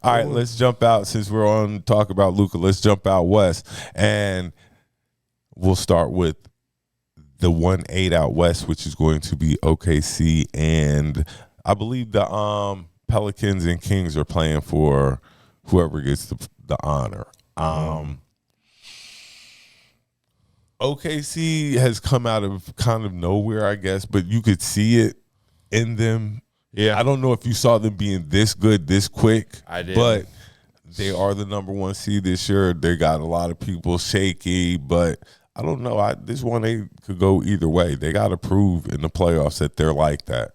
All right, let's jump out since we're on talk about Luka. Let's jump out west, and we'll start with the 1-8 out west, which is going to be OKC, and I believe the Pelicans and Kings are playing for whoever gets the honor. OKC has come out of kind of nowhere, I guess, but you could see it in them. Yeah, I don't know if you saw them being this good this quick. I did, but they are the number 1 seed this year. They got a lot of people shaky, but I don't know. This 1-8 could go either way. They got to prove in the playoffs that they're like that.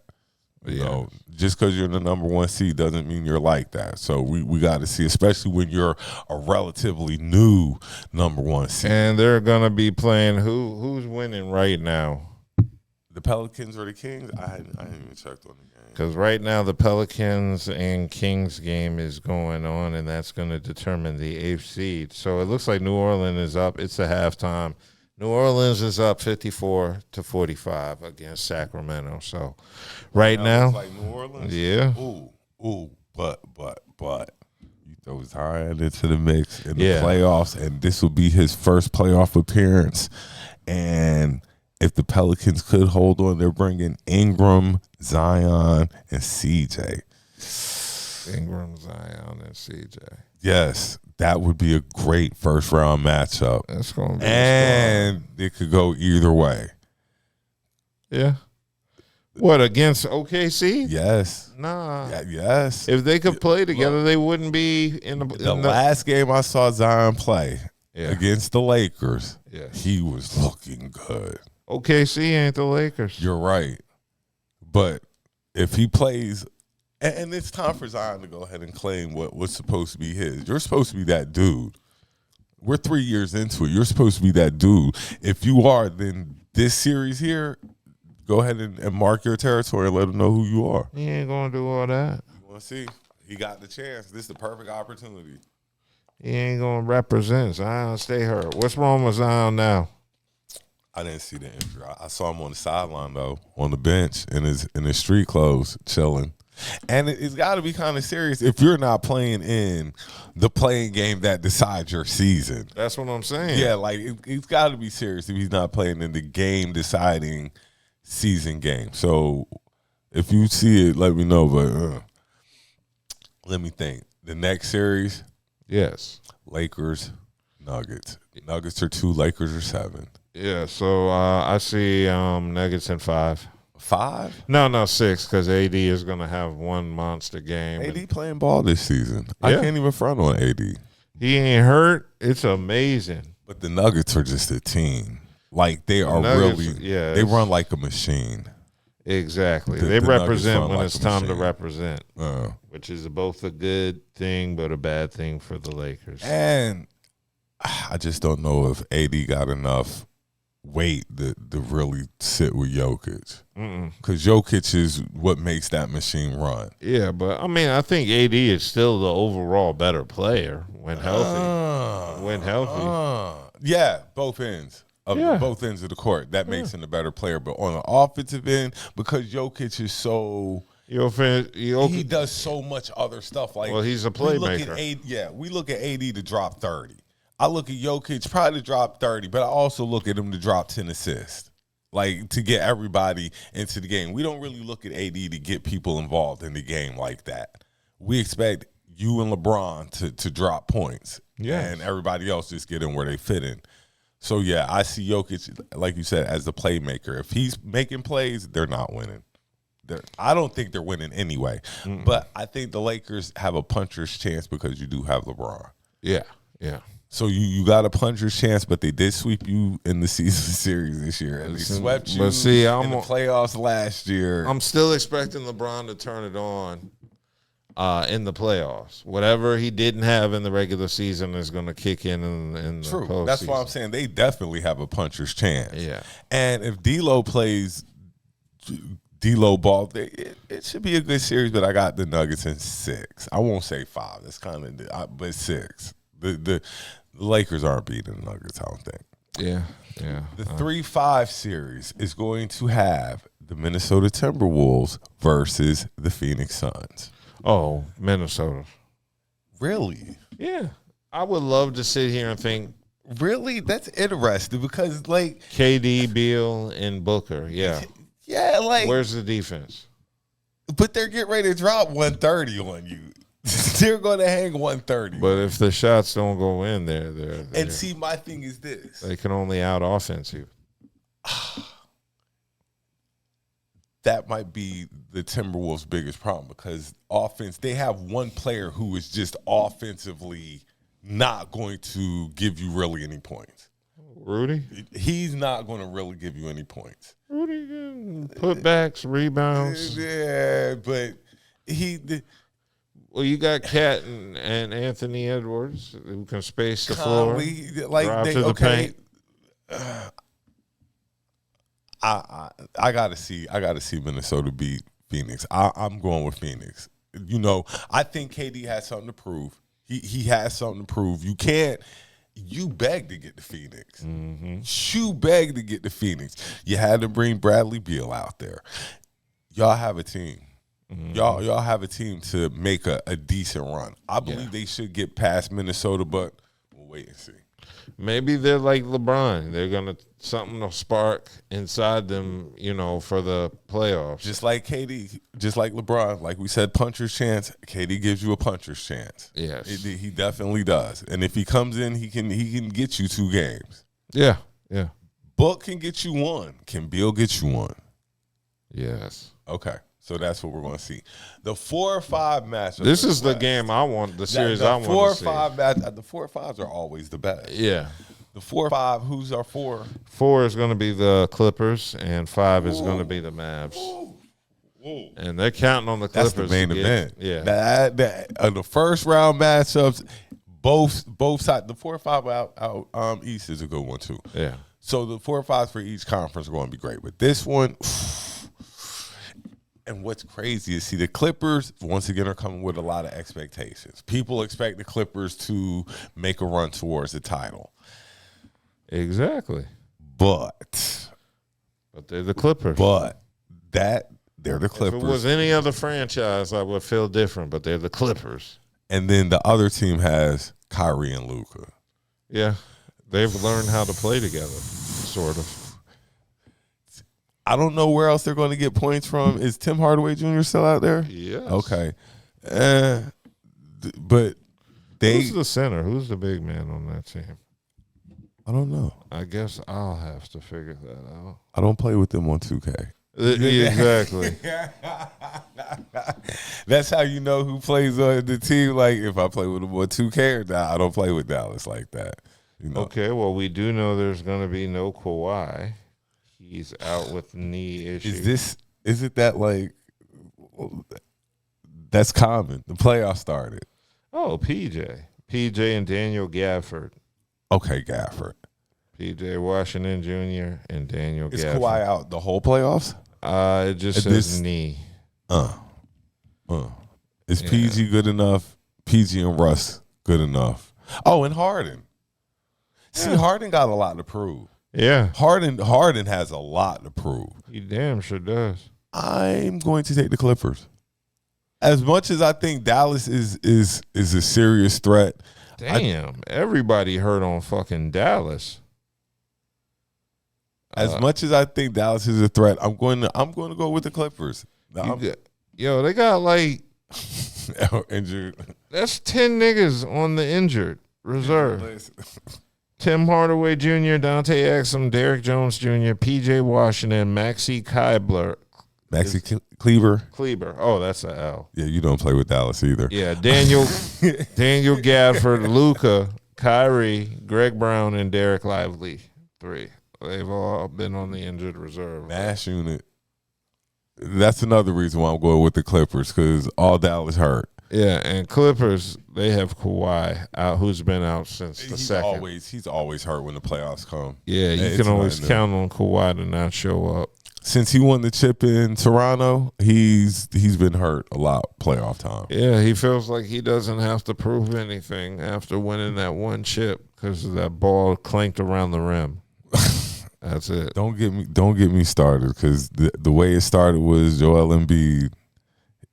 You know, just because you're the number 1 seed doesn't mean you're like that. So we got to see, especially when you're a relatively new number 1 seed. And they're gonna be playing who's winning right now? The Pelicans or the Kings? I hadn't even checked on the game. Because right now the Pelicans and Kings game is going on, and that's going to determine the 8th seed. So it looks like New Orleans is up. It's a halftime. New Orleans is up 54-45 against Sacramento. So right now, like New Orleans, yeah. But you throw Zion into the mix in the playoffs, and this will be his first playoff appearance. And if the Pelicans could hold on, they're bringing Ingram, Zion, and CJ. Ingram, Zion, and CJ. Yes, that would be a great first-round matchup. That's going to be and it could go either way. Yeah. What, against OKC? Yes. Nah. Yeah, yes. If they could play together, they wouldn't be in the last game I saw Zion play against the Lakers. Yeah. He was looking good. OKC ain't the Lakers. You're right. But if he plays, and it's time for Zion to go ahead and claim what was supposed to be his. You're supposed to be that dude. We're 3 years into it. You're supposed to be that dude. If you are, then this series here, go ahead and mark your territory and let them know who you are. He ain't going to do all that. You want to see? He got the chance. This is the perfect opportunity. He ain't going to represent. Zion stay hurt. What's wrong with Zion now? I didn't see the injury. I saw him on the sideline, though, on the bench in his street clothes, chilling. And it's got to be kind of serious if you're not playing in the playing game that decides your season. That's what I'm saying. Yeah, like it's got to be serious if he's not playing in the game-deciding season game. So if you see it, let me know. But let me think. The next series? Yes. Lakers, Nuggets. Nuggets are 2, Lakers are 7. Yeah, so I see Nuggets in 5. 5? No, 6, because AD is going to have one monster game. AD playing ball this season. Yeah. I can't even front on AD. He ain't hurt. It's amazing. But the Nuggets are just a team. Like, they are Nuggets, they run like a machine. Exactly. They represent when it's time to represent, which is both a good thing but a bad thing for the Lakers. And I just don't know if AD got enough weight to really sit with Jokic. Because Jokic is what makes that machine run. Yeah, but, I mean, I think AD is still the overall better player when healthy. Yeah, both ends. Both ends of the court. That makes him a better player. But on the offensive end, because Jokic is so he does so much other stuff. Like, well, he's a playmaker. We look at AD to drop 30. I look at Jokic probably to drop 30, but I also look at him to drop 10 assists. Like, to get everybody into the game. We don't really look at AD to get people involved in the game like that. We expect you and LeBron to drop points. And everybody else just get in where they fit in. So, yeah, I see Jokic, like you said, as the playmaker. If he's making plays, they're not winning. I don't think they're winning anyway. But I think the Lakers have a puncher's chance because you do have LeBron. Yeah. So you got a puncher's chance, but they did sweep you in the season series this year. And they swept you in the playoffs last year. I'm still expecting LeBron to turn it on in the playoffs. Whatever he didn't have in the regular season is going to kick in the postseason. That's why I'm saying they definitely have a puncher's chance. Yeah. And if D'Lo plays D'Lo ball, it should be a good series, but I got the Nuggets in 6. I won't say 5. That's kind of, but 6. The Lakers aren't beating the Nuggets, I don't think. Yeah. The 3-5 series is going to have the Minnesota Timberwolves versus the Phoenix Suns. Oh, Minnesota. Really? Yeah. I would love to sit here and think. Really? That's interesting because, like, KD, Beal, and Booker. Yeah. Yeah, like. Where's the defense? But they're getting ready to drop 130 on you. They're going to hang 130. But if the shots don't go in, they're and see, my thing is this. They can only out-offense you. That might be the Timberwolves' biggest problem because offense, they have one player who is just offensively not going to give you really any points. Rudy? He's not going to really give you any points. Rudy can putbacks, rebounds. Yeah, but well, you got Cat and Anthony Edwards who can space the floor, drive to the paint. I gotta see Minnesota beat Phoenix. I'm going with Phoenix. You know, I think KD has something to prove. He has something to prove. You beg to get to Phoenix. Mm-hmm. You beg to get to Phoenix. You had to bring Bradley Beal out there. Y'all have a team. Mm-hmm. Y'all have a team to make a decent run. I believe they should get past Minnesota, but we'll wait and see. Maybe they're like LeBron. They're gonna something to spark inside them, you know, for the playoffs. Just like KD, just like LeBron. Like we said, puncher's chance. KD gives you a puncher's chance. Yes, he definitely does. And if he comes in, he can get you 2 games. Yeah. Book can get you 1. Can Beal get you 1? Yes. Okay. So that's what we're going to see. The 4 or 5 matchup. This is the game I want. The series I want to see. 4 or 5 match. The 4 or 5s are always the best. Yeah. The 4 or 5. Who's our 4? 4 is going to be the Clippers, and 5 is going to be the Mavs. Ooh. And they're counting on the Clippers. That's the main event. Yeah. The first round matchups, both sides. The 4 or 5 out East is a good one too. Yeah. So the 4 or 5s for each conference are going to be great. But this one. And what's crazy is, see, the Clippers, once again, are coming with a lot of expectations. People expect the Clippers to make a run towards the title. Exactly. But they're the Clippers. They're the Clippers. If it was any other franchise, I would feel different, but they're the Clippers. And then the other team has Kyrie and Luka. Yeah. They've learned how to play together, sort of. I don't know where else they're going to get points from. Is Tim Hardaway Jr. still out there? Yes. Okay. But who's the center? Who's the big man on that team? I don't know. I guess I'll have to figure that out. I don't play with them on 2K. Exactly. That's how you know who plays on the team. Like, if I play with them on 2K or not, I don't play with Dallas like that. You know? Okay, well, we do know there's going to be no Kawhi. He's out with knee issues. Is it that, like, that's common? The playoffs started. Oh, PJ and Daniel Gafford. Okay, Gafford. PJ Washington Jr. and Daniel Gafford. Is Kawhi out the whole playoffs? It just says knee. Is PG good enough? PG and Russ good enough? Oh, and Harden. See, Harden got a lot to prove. Yeah. Harden has a lot to prove. He damn sure does. I'm going to take the Clippers. As much as I think Dallas is a serious threat. Damn, everybody hurt on fucking Dallas. As much as I think Dallas is a threat, I'm going to go with the Clippers. They got like injured. That's 10 niggas on the injured reserve. Tim Hardaway Jr., Dante Exum, Derrick Jones Jr., P.J. Washington, Maxi Kleber. Oh, that's an L. Yeah, you don't play with Dallas either. Yeah, Daniel Gafford, Luka, Kyrie, Greg Brown, and Derek Lively. 3. They've all been on the injured reserve. Mash unit. That's another reason why I'm going with the Clippers, because all Dallas hurt. Yeah, and Clippers, they have Kawhi out, who's been out since the second. He's always hurt when the playoffs come. Yeah, you can always count on Kawhi to not show up. Since he won the chip in Toronto, he's been hurt a lot playoff time. Yeah, he feels like he doesn't have to prove anything after winning that one chip because that ball clanked around the rim. That's it. Don't get me started, because the way it started was Joel Embiid.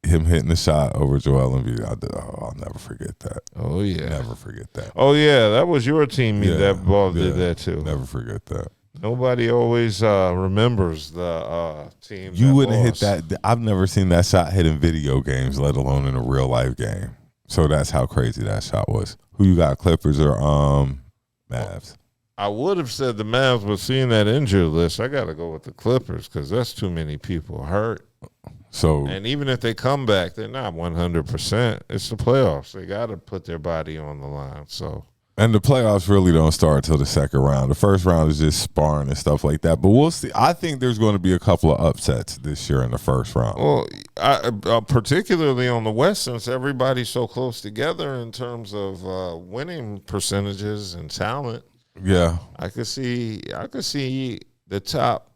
him hitting the shot over Joel Embiid. I'll never forget that. Oh yeah, Never forget that. Oh yeah, that was your team. That ball did that too. Never forget that. Nobody always remembers the team. You wouldn't lost. hit that. I've never seen that shot hit in video games, let alone in a real life game. So that's how crazy that shot was. Who you got, Clippers or Mavs? I would have said the Mavs, but seeing that injury list, I got to go with the Clippers because that's too many people hurt. So, and even if they come back, they're not 100%. It's the playoffs. They got to put their body on the line. So. And the playoffs really don't start until the second round. The first round is just sparring and stuff like that. But we'll see. I think there's going to be a couple of upsets this year in the first round. Well, particularly on the West, since everybody's so close together in terms of winning percentages and talent. Yeah, I could see the top.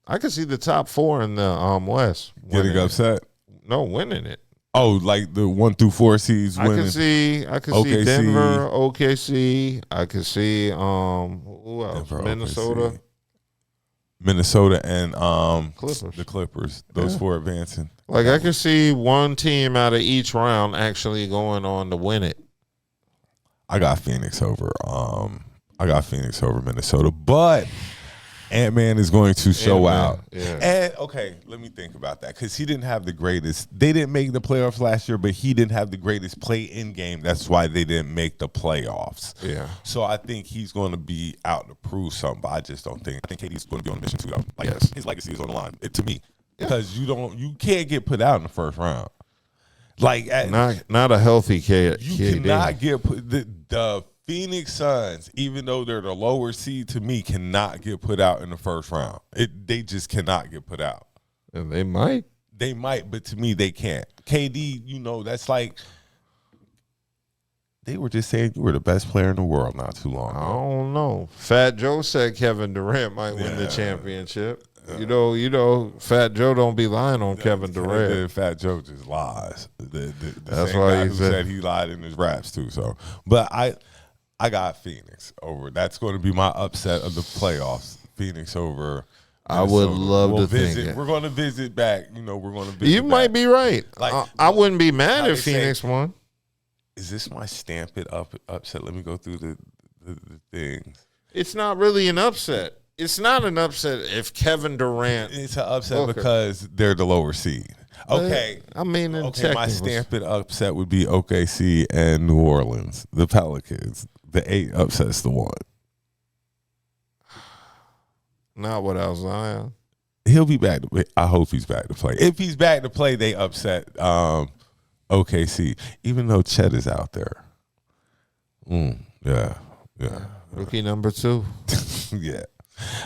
I could see the top four in the West getting upset. No, winning it. Oh, like the 1 through 4 seeds winning. I could see OKC. Denver, OKC. I could see who else? Denver, Minnesota. OKC. Minnesota and Clippers. The Clippers. Those four advancing. Like I could see one team out of each round actually going on to win it. I got Phoenix over Minnesota, but Ant-Man is going to show out. Yeah. And, okay, let me think about that because he didn't have the greatest. They didn't make the playoffs last year, but he didn't have the greatest play-in game. That's why they didn't make the playoffs. Yeah. So I think he's going to be out to prove something, but I just don't think. I think KD's going to be on a mission too, though. Like, yes. His legacy is on the line, to me. Because you can't get put out in the first round. Like not a healthy kid. You cannot get put the Phoenix Suns, even though they're the lower seed to me, cannot get put out in the first round. They just cannot get put out. And they might. They might, but to me, they can't. KD, that's like they were just saying you were the best player in the world not too long ago. I don't know. Fat Joe said Kevin Durant might win the championship. You know, Fat Joe don't be lying on Kevin Durant. Fat Joe just lies. The That's same why guy he who said said he lied in his raps too. So, but I got Phoenix over. That's going to be my upset of the playoffs. Phoenix over. I would love to visit. think We're going to visit back. We're going to visit. You might be right. Like, I wouldn't be mad if Phoenix won. Is this my stamp it up upset? Let me go through the things. It's not really an upset. It's not an upset if Kevin Durant. It's an upset because they're the lower seed. Okay. I mean, my stamp it upset would be OKC and New Orleans, the Pelicans. The 8 upsets the 1. Not without Zion. He'll be back. I hope he's back to play. If he's back to play, they upset OKC, even though Chet is out there. Yeah. Rookie number 2. Yeah.